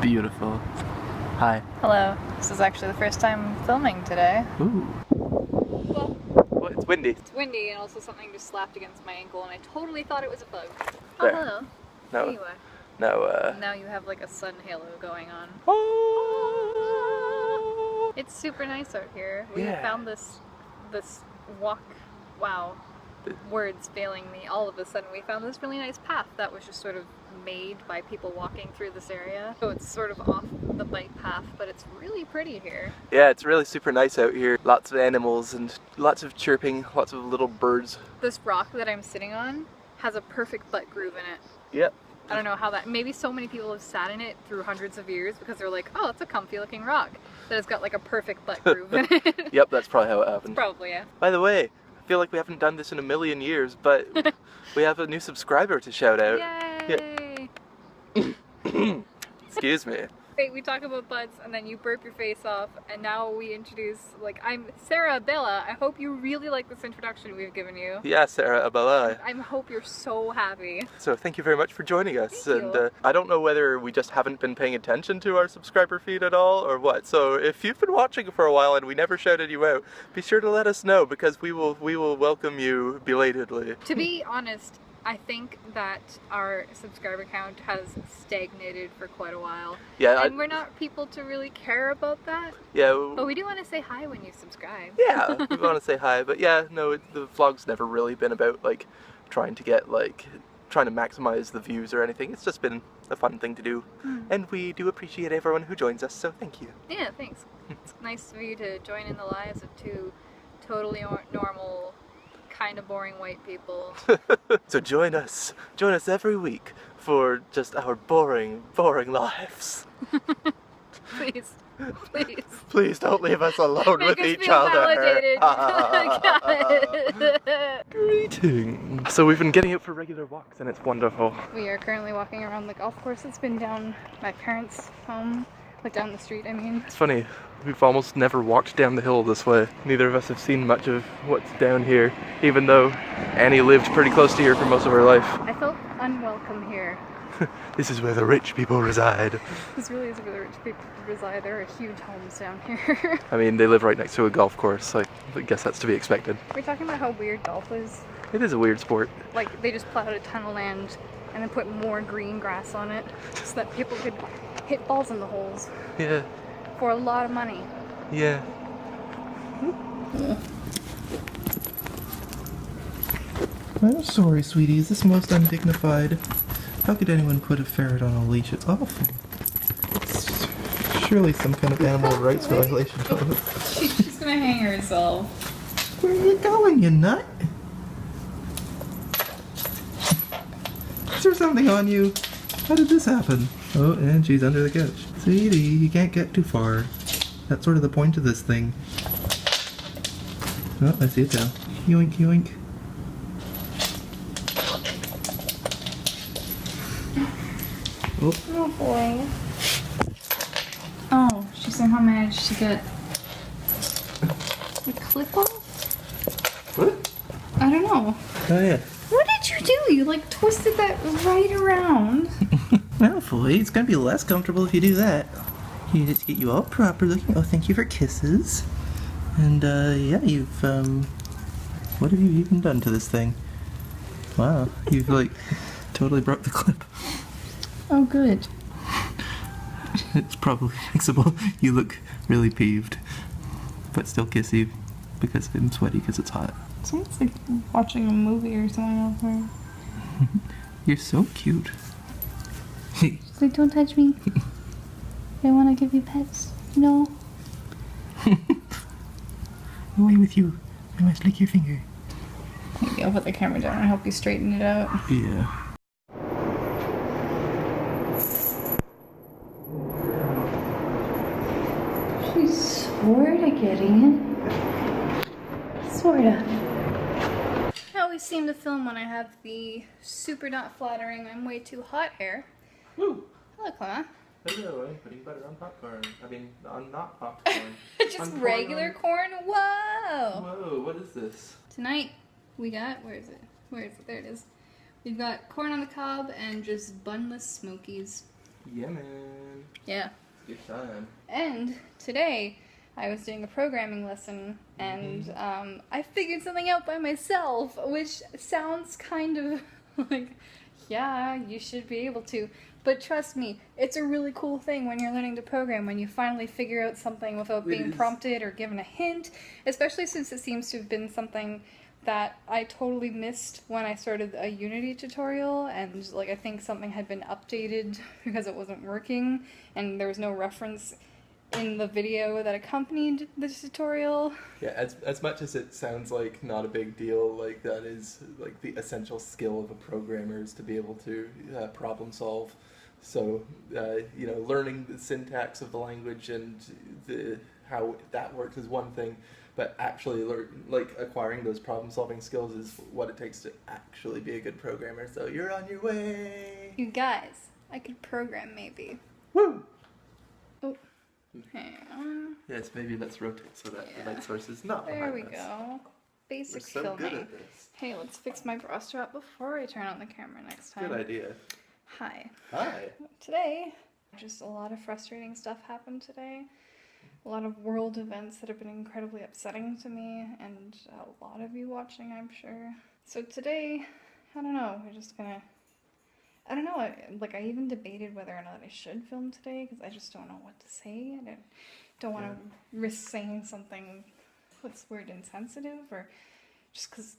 beautiful. Hi. Hello. This is actually the first time filming today. Ooh. Well, Well, it's windy. it's windy and also something just slapped against my ankle and I totally thought it was a bug. There. Oh, hello. No. There you are. No, Now you have like a sun halo going on. Oh. It's super nice out here. We Yeah. found this walk, wow, words failing me all of a sudden. We found this really nice path that was just sort of made by people walking through this area. So it's sort of off the bike path, but it's really pretty here. Yeah, it's really super nice out here. Lots of animals and lots of chirping, lots of little birds. This rock that I'm sitting on has a perfect butt groove in it. Yep. I don't know how that, maybe so many people have sat in it through hundreds of years because they're like, oh, it's a comfy looking rock that has got like a perfect butt groove in it. Yep, that's probably how it happened. Probably, yeah. By the way, I feel like we haven't done this in a million years, but we have a new subscriber to shout out. Yay! Yeah. Excuse me. Wait, we talk about butts and then you burp your face off and now we introduce, like, I'm Sarah Bella. I hope you really like this introduction we've given you. Yeah, Sarah Abala. I hope you're so happy. So thank you very much for joining us. Thank And you. I don't know whether we just haven't been paying attention to our subscriber feed at all or what. So if you've been watching for a while and we never shouted you out, be sure to let us know because we will welcome you belatedly. To be honest, I think that our subscriber count has stagnated for quite a while. Yeah, And we're not people to really care about that. yeah. But we do want to say hi when you subscribe. Yeah, we want to say hi, but yeah, no, the vlog's never really been about like trying to maximize the views or anything. It's just been a fun thing to do, and we do appreciate everyone who joins us. So thank you. Yeah, thanks. It's nice of you to join in the lives of two totally normal, kind of boring white people. So join us every week for just our boring lives. Please, please. Please don't leave us alone Make with us each feel other. validated. Greetings. So we've been getting out for regular walks and it's wonderful. We are currently walking around the golf course that's been down my parents' home, like down the street, I mean. It's funny, we've almost never walked down the hill this way. Neither of us have seen much of what's down here, even though Annie lived pretty close to here for most of her life. I felt unwelcome here. This is where the rich people reside. This really is where the rich people reside. There are huge homes down here. I mean, they live right next to a golf course, I guess that's to be expected. We're talking about how weird golf is. It is a weird sport. Like, they just plowed a ton of land and then put more green grass on it so that people could hit balls in the holes Yeah, for a lot of money. yeah. I'm sorry, sweetie. Is this most undignified? How could anyone put a ferret on a leash? It's awful. It's surely some kind of animal rights violation. She's gonna hang herself. Where are you going, you nut? Is there something on you? How did this happen? Oh, and she's under the couch. Sweetie, you can't get too far. That's sort of the point of this thing. Oh, I see it now. Yoink, yoink. Oh. Oh boy. Oh, she somehow managed to get the clip off? What? I don't know. Oh, yeah. What did you do? You like twisted that right around. Well, boy, it's gonna be less comfortable if you do that. You just get you all proper looking. Oh, thank you for kisses. And, yeah, you've, what have you even done to this thing? Wow, you've, like, totally broke the clip. Oh, good. It's probably fixable. You look really peeved, but still kissy because I'm sweaty because it's hot. Sounds like watching a movie or something else. Or... You're so cute. She's like, don't touch me. I want to give you pets. No. Away with you. I must lick your finger. Maybe I'll put the camera down and help you straighten it out. Yeah. She's sorta getting it. Sorta. I always seem to film when I have the super not flattering I'm way too hot hair. Woo! Hello, Clément. Hello, I'm putting butter on popcorn. I mean, on not popcorn. Just regular corn? Whoa! Whoa, what is this? Tonight we got, where is it? There it is. We've got corn on the cob and just bunless smokies. Yeah, man. Yeah. Good time. And today I was doing a programming lesson and I figured something out by myself, which sounds kind of like, yeah, you should be able to. But trust me, it's a really cool thing when you're learning to program, when you finally figure out something without being prompted or given a hint, especially since it seems to have been something that I totally missed when I started a Unity tutorial, and like I think something had been updated because it wasn't working, and there was no reference in the video that accompanied the tutorial. Yeah, as much as it sounds like not a big deal, like that is like the essential skill of a programmer is to be able to problem solve. So, you know, learning the syntax of the language and how that works is one thing, but actually acquiring those problem-solving skills is what it takes to actually be a good programmer. So you're on your way. You guys, I could program maybe. Woo! Oh, hang on. Yes, maybe let's rotate so that the light source is not There behind we us. go. Basic We're so filming. good at this. Hey, let's fix my bra strap before I turn on the camera next time. Good idea. Hi. Hi. Today, just a lot of frustrating stuff happened today. A lot of world events that have been incredibly upsetting to me, and a lot of you watching, I'm sure. So today, I don't know, we're just gonna... I don't know, I even debated whether or not I should film today, because I just don't know what to say. I don't want to risk saying something that's weird and insensitive, or just because...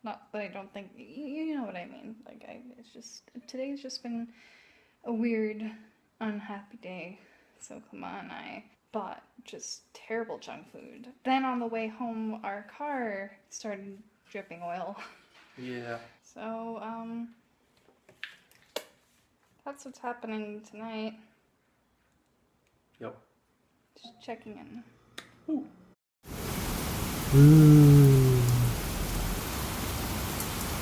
Not that I don't think... You know what I mean. It's just... Today's just been a weird, unhappy day. So come on, I bought just terrible junk food. Then on the way home, our car started dripping oil. Yeah. So, that's what's happening tonight. Yep. Just checking in. Ooh. Ooh.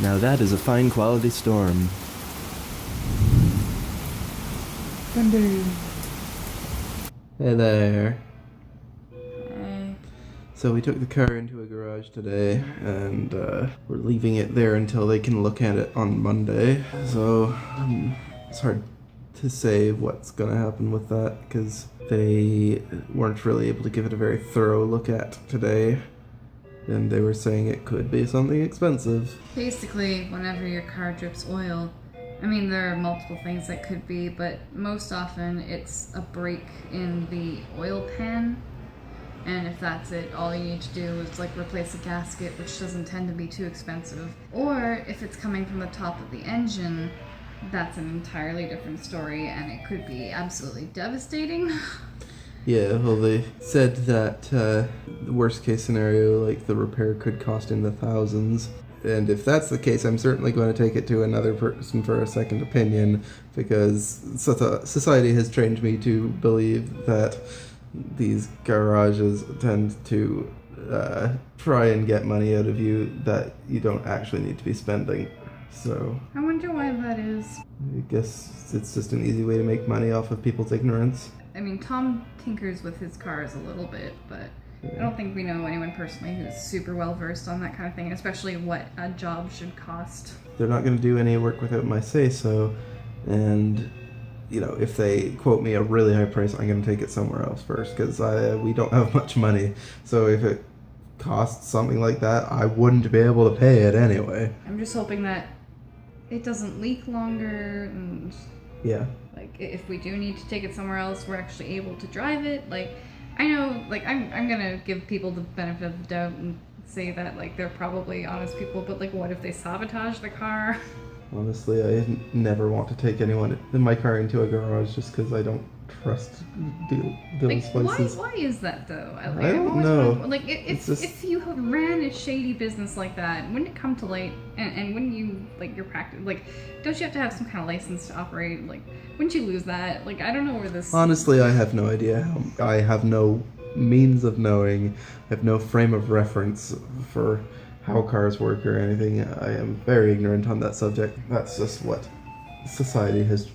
Now that is a fine quality storm. Thunder. Hey there. Hey. So we took the car into a garage today, and we're leaving it there until they can look at it on Monday. So it's hard to say what's gonna happen with that, because they weren't really able to give it a very thorough look at today. And they were saying it could be something expensive. Basically, whenever your car drips oil, I mean, there are multiple things that could be, but most often it's a break in the oil pan. And if that's it, all you need to do is replace a gasket, which doesn't tend to be too expensive. Or if it's coming from the top of the engine, that's an entirely different story, and it could be absolutely devastating. Yeah, well, they said that the worst case scenario, the repair could cost in the thousands. And if that's the case, I'm certainly going to take it to another person for a second opinion, because society has trained me to believe that these garages tend to try and get money out of you that you don't actually need to be spending. So I wonder why that is. I guess it's just an easy way to make money off of people's ignorance. I mean, Tom tinkers with his cars a little bit, but I don't think we know anyone personally who's super well versed on that kind of thing, especially what a job should cost. They're not going to do any work without my say-so, and, if they quote me a really high price, I'm going to take it somewhere else first, because we don't have much money, so if it costs something like that, I wouldn't be able to pay it anyway. I'm just hoping that it doesn't leak longer, and yeah. If we do need to take it somewhere else, we're actually able to drive it. I know, I'm gonna give people the benefit of the doubt and say that, they're probably honest people, but, what if they sabotage the car? Honestly, I never want to take anyone in my car into a garage just because I don't trust those places. Why is that, though? I don't know. If you ran a shady business like that, wouldn't it come to light? And wouldn't you, your practice, don't you have to have some kind of license to operate? Wouldn't you lose that? I don't know where this... Honestly, I have no idea. I have no means of knowing. I have no frame of reference for how cars work or anything. I am very ignorant on that subject. That's just what society has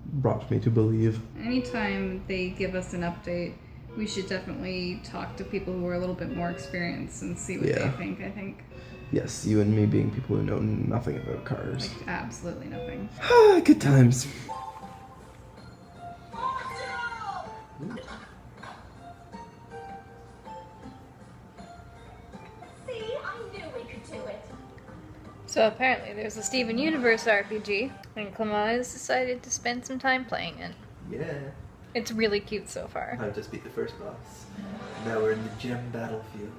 brought me to believe. Anytime they give us an update, we should definitely talk to people who are a little bit more experienced and see what they think, I think. Yes, you and me being people who know nothing about cars. Absolutely nothing. Good times. So apparently there's a Steven Universe RPG, and Clément has decided to spend some time playing it. Yeah. It's really cute so far. I just beat the first boss. Now we're in the gem battlefield.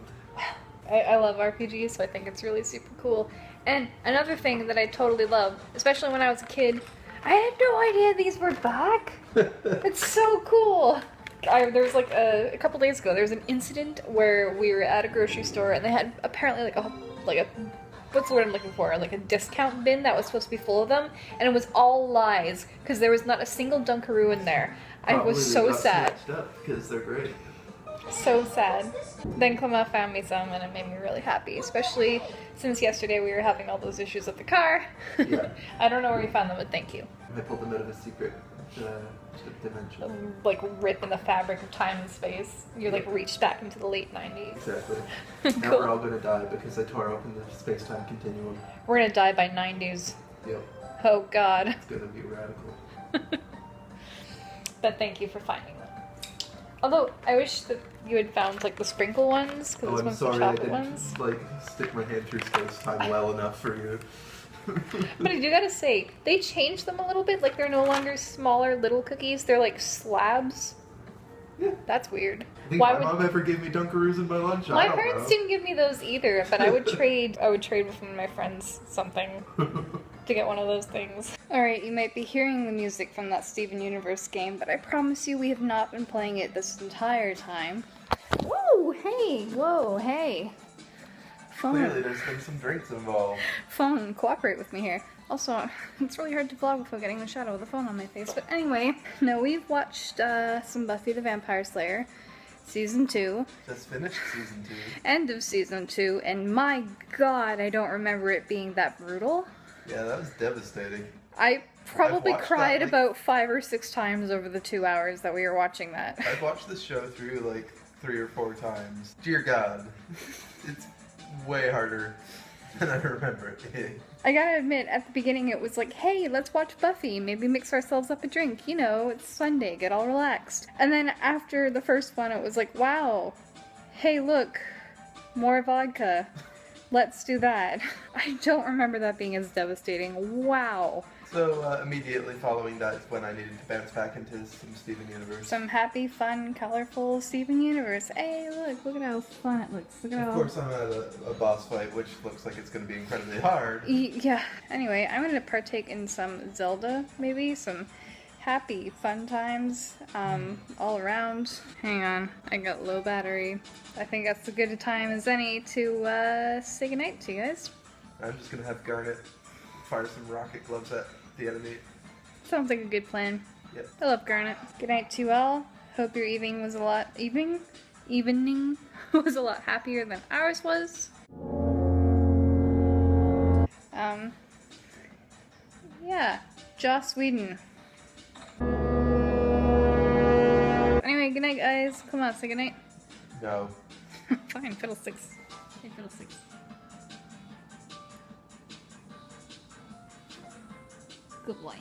I love RPGs, so I think it's really super cool. And another thing that I totally love, especially when I was a kid, I had no idea these were back. It's so cool. There was like a couple days ago, there was an incident where we were at a grocery store and they had apparently like a what's the word I'm looking for? Like a discount bin that was supposed to be full of them, and it was all lies because there was not a single Dunkaroo in there. I was so sad. Because they're great. So sad. Then Clément found me some and it made me really happy, especially since yesterday we were having all those issues with the car. Yeah. I don't know where you found them, but thank you. I pulled them out of a secret dimension. Like rip in the fabric of time and space. You like reached back into the late 90s. Exactly. Cool. Now we're all gonna die because I tore open the space-time continuum. We're gonna die by 90s. Yep. Oh god. It's gonna be radical. But thank you for finding them. Although, I wish that you had found like the sprinkle ones, because those I'm ones are sorry I chocolate didn't ones. like stick my hand through space-time well enough for you. But I do gotta say, they changed them a little bit. Like, they're no longer smaller little cookies. They're like slabs. Yeah. That's weird. I think Why my would mom ever gave me Dunkaroos in my lunch. my I don't parents know. didn't give me those either, but I would trade with one of my friends something to get one of those things. Alright, you might be hearing the music from that Steven Universe game, but I promise you we have not been playing it this entire time. Whoa, hey, whoa, hey. Phone. Clearly there's been some drinks involved. Phone, cooperate with me here. Also, it's really hard to vlog without getting the shadow of the phone on my face. But anyway, no, we've watched some Buffy the Vampire Slayer, Season 2. Just finished Season 2. End of Season 2, and my god, I don't remember it being that brutal. Yeah, that was devastating. I probably I've watched cried that, like- about 5 or 6 times over the 2 hours that we were watching that. I've watched this show through like 3 or 4 times. Dear God, it's way harder than I remember it being. I gotta admit, at the beginning it was like, hey, let's watch Buffy, maybe mix ourselves up a drink, you know, it's Sunday, get all relaxed. And then after the first one it was like, wow, hey look, more vodka, let's do that. I don't remember that being as devastating, wow. So immediately following that is when I needed to bounce back into some Steven Universe. Some happy, fun, colorful Steven Universe. Hey, look at how fun it looks. Look at Of how... course I'm at a boss fight, which looks like it's going to be incredibly hard. Yeah. Anyway, I'm going to partake in some Zelda, maybe. Some happy, fun times all around. Hang on. I got low battery. I think that's as good a time as any to say goodnight to you guys. I'm just going to have Garnet fire some rocket gloves at the enemy. Sounds like a good plan. Yep. I love Garnet. Good night to you all. Hope your evening was evening was a lot happier than ours was. Yeah, Joss Whedon. Anyway, good night, guys. Come on, say good night. No. Fine, fiddlesticks. Hey, fiddlesticks. Good boy.